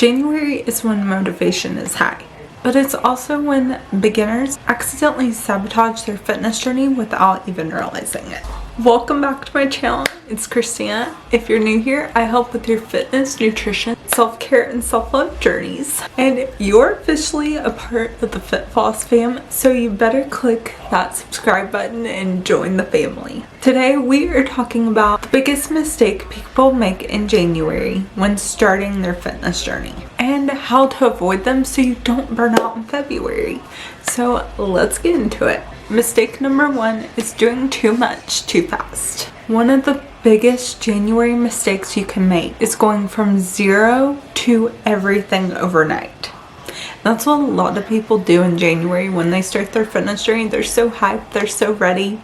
January is when motivation is high, but it's also when beginners accidentally sabotage their fitness journey without even realizing it. Welcome back to my channel. It's Christina. If you're new here, I help with your fitness, nutrition, self-care, and self-love journeys. And you're officially a part of the Fit Floss fam, so you better click that subscribe button and join the family. Today we are talking about the biggest mistake people make in January when starting their fitness journey and how to avoid them so you don't burn out in February. So let's get into it. Mistake number one is doing too much too fast. One of the biggest January mistakes you can make is going from zero to everything overnight. That's what a lot of people do in January when they start their fitness journey. They're so hyped, they're so ready,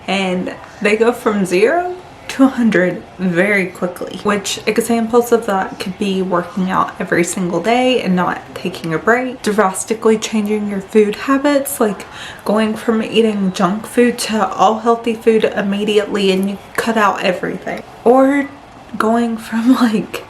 and they go from 0 to 100 very quickly. Which examples of that could be working out every single day and not taking a break, drastically changing your food habits, like going from eating junk food to all healthy food immediately and you cut out everything, or going from like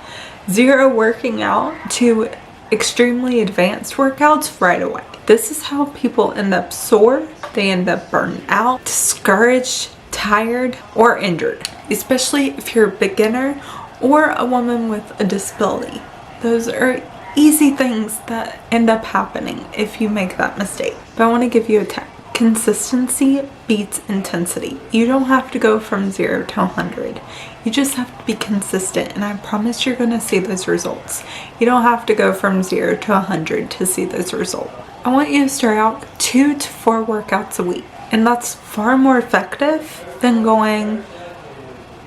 0 working out to extremely advanced workouts right away. This is how people end up sore, they end up burned out, discouraged, tired, or injured, especially if you're a beginner or a woman with a disability. Those are easy things that end up happening if you make that mistake. But I want to give you a tip. Consistency beats intensity. You don't have to go from 0 to 100. You just have to be consistent, and I promise you're going to see those results. You don't have to go from 0 to 100 to see those results. I want you to start out 2 to 4 workouts a week. And that's far more effective than going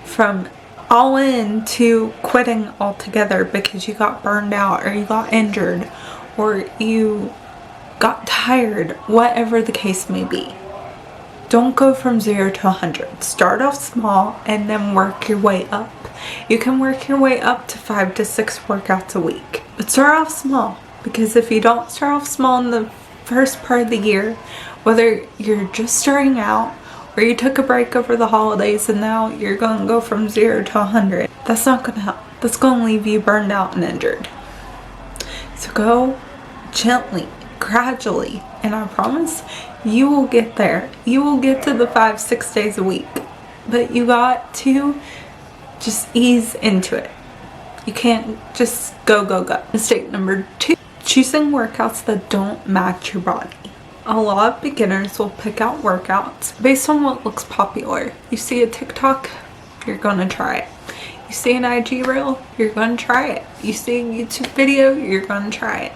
from all in to quitting altogether because you got burned out or you got injured or you got tired, whatever the case may be. Don't go from 0 to 100. Start off small and then work your way up. You can work your way up to 5 to 6 workouts a week. But start off small, because if you don't start off small in the first part of the year, whether you're just starting out or you took a break over the holidays and now you're going to go from 0 to 100, that's not going to help. That's going to leave you burned out and injured. So go gently, gradually, and I promise you will get there. You will get to the 5-6 days a week, but you got to just ease into it. You can't just go. Mistake number 2, choosing workouts that don't match your body. A lot of beginners will pick out workouts based on what looks popular. You see a TikTok, you're gonna try it. You see an IG reel, you're gonna try it. You see a YouTube video, you're gonna try it.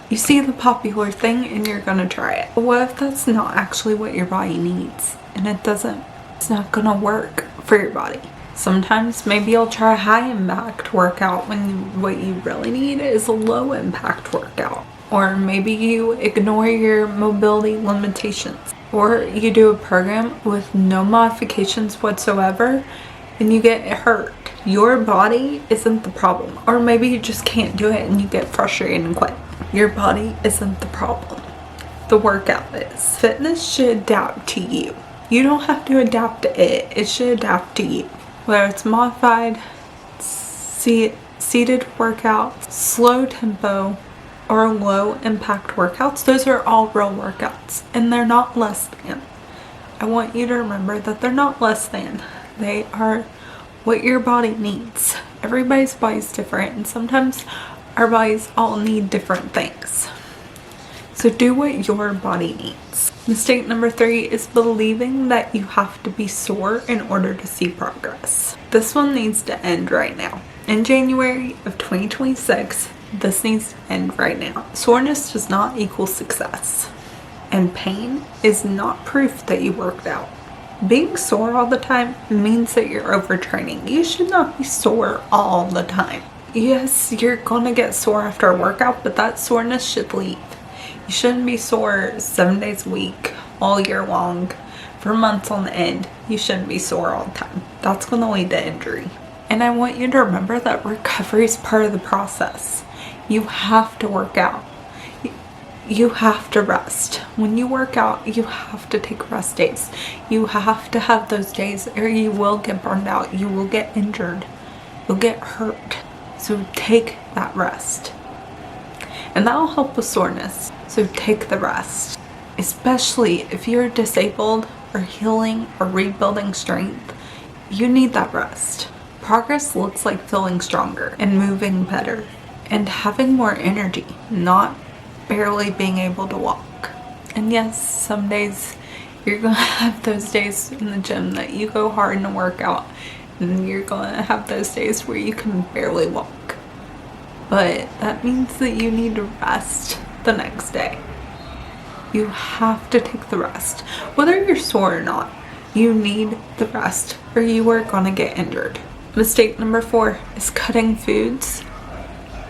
You see the popular thing and you're gonna try it. But what if that's not actually what your body needs? And it's not gonna work for your body. Sometimes maybe you'll try a high impact workout when what you really need is a low impact workout. Or maybe you ignore your mobility limitations. Or you do a program with no modifications whatsoever and you get hurt. Your body isn't the problem. Or maybe you just can't do it and you get frustrated and quit. Your body isn't the problem. The workout is. Fitness should adapt to you. You don't have to adapt to it. It should adapt to you. Whether it's modified, seated workouts, slow tempo, or low impact workouts, those are all real workouts and they're not less than. I want you to remember that they're not less than. They are what your body needs. Everybody's body's different and sometimes our bodies all need different things. So do what your body needs. Mistake number 3 is believing that you have to be sore in order to see progress. This one needs to end right now. In January of 2026, this needs to end right now. Soreness does not equal success. And pain is not proof that you worked out. Being sore all the time means that you're overtraining. You should not be sore all the time. Yes, you're gonna get sore after a workout, but that soreness should leave. You shouldn't be sore 7 days a week, all year long, for months on end. You shouldn't be sore all the time. That's gonna lead to injury. And I want you to remember that recovery is part of the process. You have to work out. You have to rest. When you work out, you have to take rest days. You have to have those days or you will get burned out. You will get injured. You'll get hurt. So take that rest. and that'll help with soreness. So take the rest, especially if you're disabled or healing or rebuilding strength. You need that rest. Progress looks like feeling stronger and moving better and having more energy, not barely being able to walk. And yes, some days you're gonna have those days in the gym that you go hard in a workout, and you're gonna have those days where you can barely walk. But that means that you need to rest the next day. You have to take the rest. Whether you're sore or not, you need the rest or you are gonna get injured. Mistake number 4 is cutting foods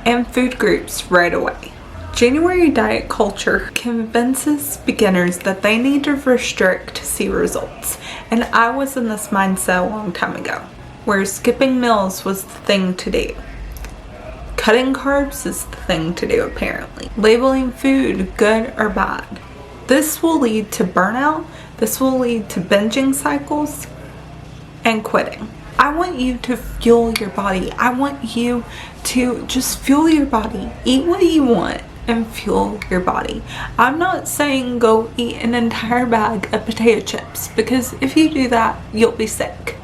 and food groups right away. January diet culture convinces beginners that they need to restrict to see results. And I was in this mindset a long time ago, where skipping meals was the thing to do. Cutting carbs is the thing to do, apparently. Labeling food good or bad. This will lead to burnout. This will lead to binging cycles and quitting. I want you to fuel your body. I want you to just fuel your body. Eat what you want and fuel your body. I'm not saying go eat an entire bag of potato chips, because if you do that, you'll be sick.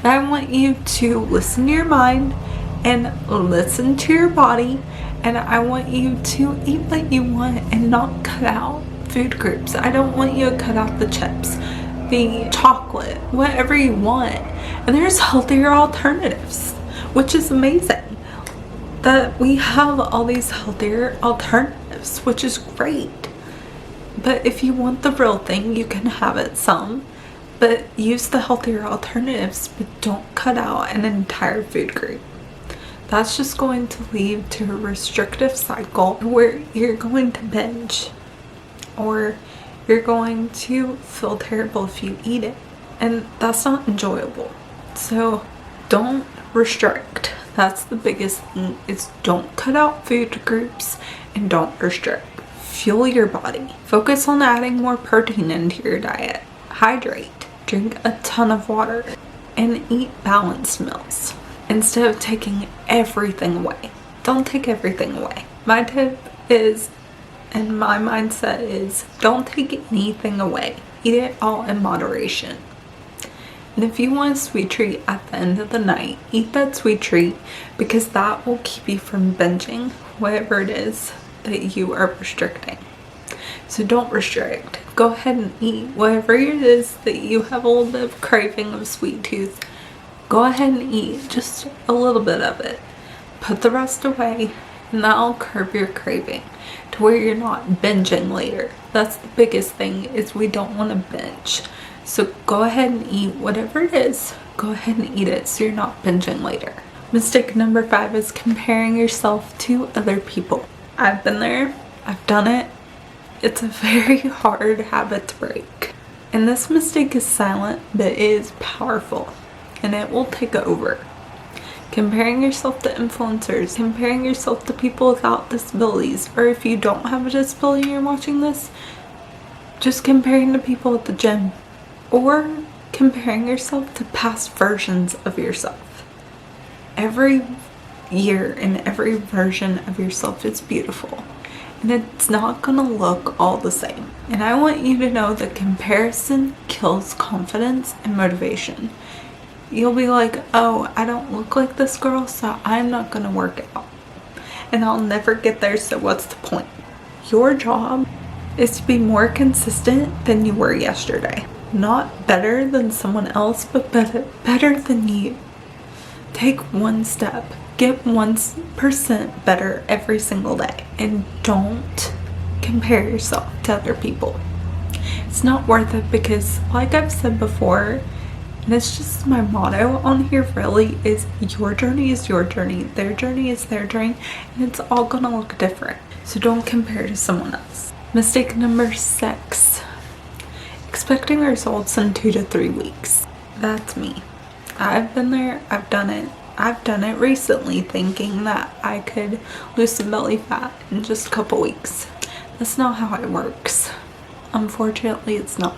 But I want you to listen to your mind and listen to your body, and I want you to eat what you want and not cut out food groups. I don't want you to cut out the chips, the chocolate, whatever you want. And there's healthier alternatives, which is amazing that we have all these healthier alternatives, which is great. But if you want the real thing, you can have it some, but use the healthier alternatives, but don't cut out an entire food group. That's just going to lead to a restrictive cycle where you're going to binge, or you're going to feel terrible if you eat it, and that's not enjoyable. So don't restrict. That's the biggest thing, is don't cut out food groups and don't restrict. Fuel your body. Focus on adding more protein into your diet. Hydrate. Drink a ton of water and eat balanced meals instead of taking everything away. Don't take everything away. My tip is, and my mindset is, don't take anything away. Eat it all in moderation. And if you want a sweet treat at the end of the night, eat that sweet treat, because that will keep you from binging whatever it is that you are restricting. So don't restrict. Go ahead and eat whatever it is that you have a little bit of craving of sweet tooth. Go ahead and eat just a little bit of it. Put the rest away, and that'll curb your craving to where you're not binging later. That's the biggest thing, is we don't want to binge. So go ahead and eat whatever it is. Go ahead and eat it so you're not binging later. Mistake number 5 is comparing yourself to other people. I've been there. I've done it. It's a very hard habit to break. And this mistake is silent, but it is powerful. And it will take over. Comparing yourself to influencers, comparing yourself to people without disabilities, or if you don't have a disability and you're watching this, just comparing to people at the gym, or comparing yourself to past versions of yourself. Every year and every version of yourself is beautiful, and it's not gonna look all the same. And I want you to know that comparison kills confidence and motivation. You'll be like, oh, I don't look like this girl, so I'm not gonna work out. And I'll never get there, so what's the point? Your job is to be more consistent than you were yesterday. Not better than someone else, but better than you. Take one step. Get 1% better every single day. And don't compare yourself to other people. It's not worth it, because like I've said before, and it's just my motto on here really, is your journey is your journey, their journey is their journey, and it's all gonna look different. So don't compare to someone else. Mistake number 6. Expecting results in 2 to 3 weeks. That's me. I've been there, I've done it. I've done it recently, thinking that I could lose some belly fat in just a couple weeks. That's not how it works. Unfortunately, it's not.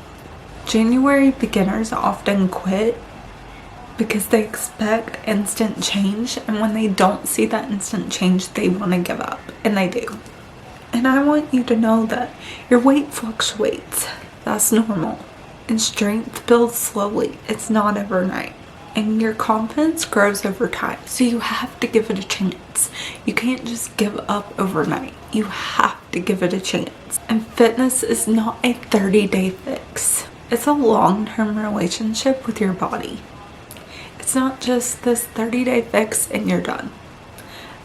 January beginners often quit because they expect instant change, and when they don't see that instant change, they want to give up, and they do. And I want you to know that your weight fluctuates. That's normal. And strength builds slowly. It's not overnight. And your confidence grows over time. So you have to give it a chance. You can't just give up overnight. You have to give it a chance. And fitness is not a 30-day fix. It's a long-term relationship with your body. It's not just this 30-day fix and you're done.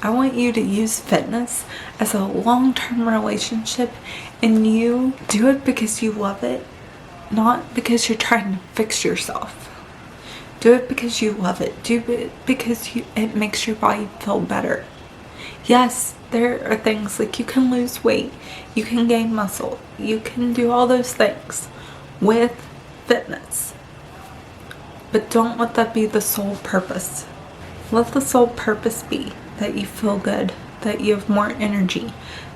I want you to use fitness as a long-term relationship, and you do it because you love it, not because you're trying to fix yourself. Do it because you love it. Do it because it makes your body feel better. Yes, there are things like you can lose weight, you can gain muscle, you can do all those things with fitness. But don't let that be the sole purpose. Let the sole purpose be that you feel good, that you have more energy,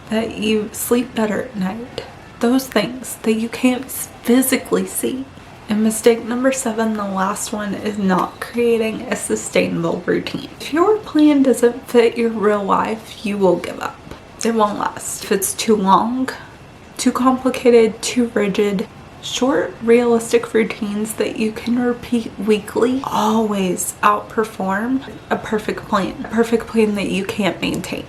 that you sleep better at night. Those things that you can't physically see. And mistake number 7, the last one, is not creating a sustainable routine. If your plan doesn't fit your real life, you will give up. It won't last. If it's too long, too complicated, too rigid, short, realistic routines that you can repeat weekly always outperform a perfect plan. A perfect plan that you can't maintain.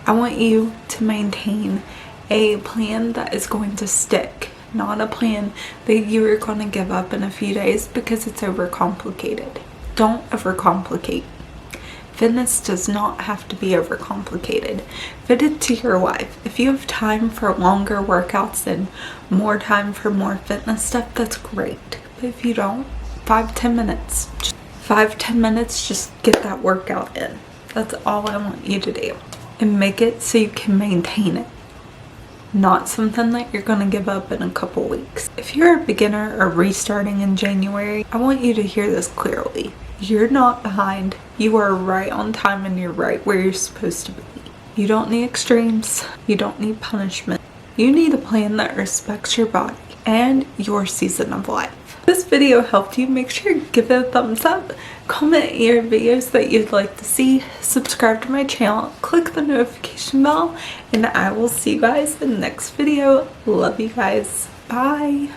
I want you to maintain a plan that is going to stick, not a plan that you are going to give up in a few days because it's overcomplicated. Don't overcomplicate. Fitness does not have to be overcomplicated. Fit it to your life. If you have time for longer workouts and more time for more fitness stuff, that's great. But if you don't, 5-10 minutes. 5-10 minutes, just get that workout in. That's all I want you to do. And make it so you can maintain it. Not something that you're going to give up in a couple weeks. If you're a beginner or restarting in January, I want you to hear this clearly. You're not behind. You are right on time and you're right where you're supposed to be. You don't need extremes. You don't need punishment. You need a plan that respects your body and your season of life. If this video helped you, make sure you give it a thumbs up, comment your videos that you'd like to see, subscribe to my channel, click the notification bell, and I will see you guys in the next video. Love you guys. Bye.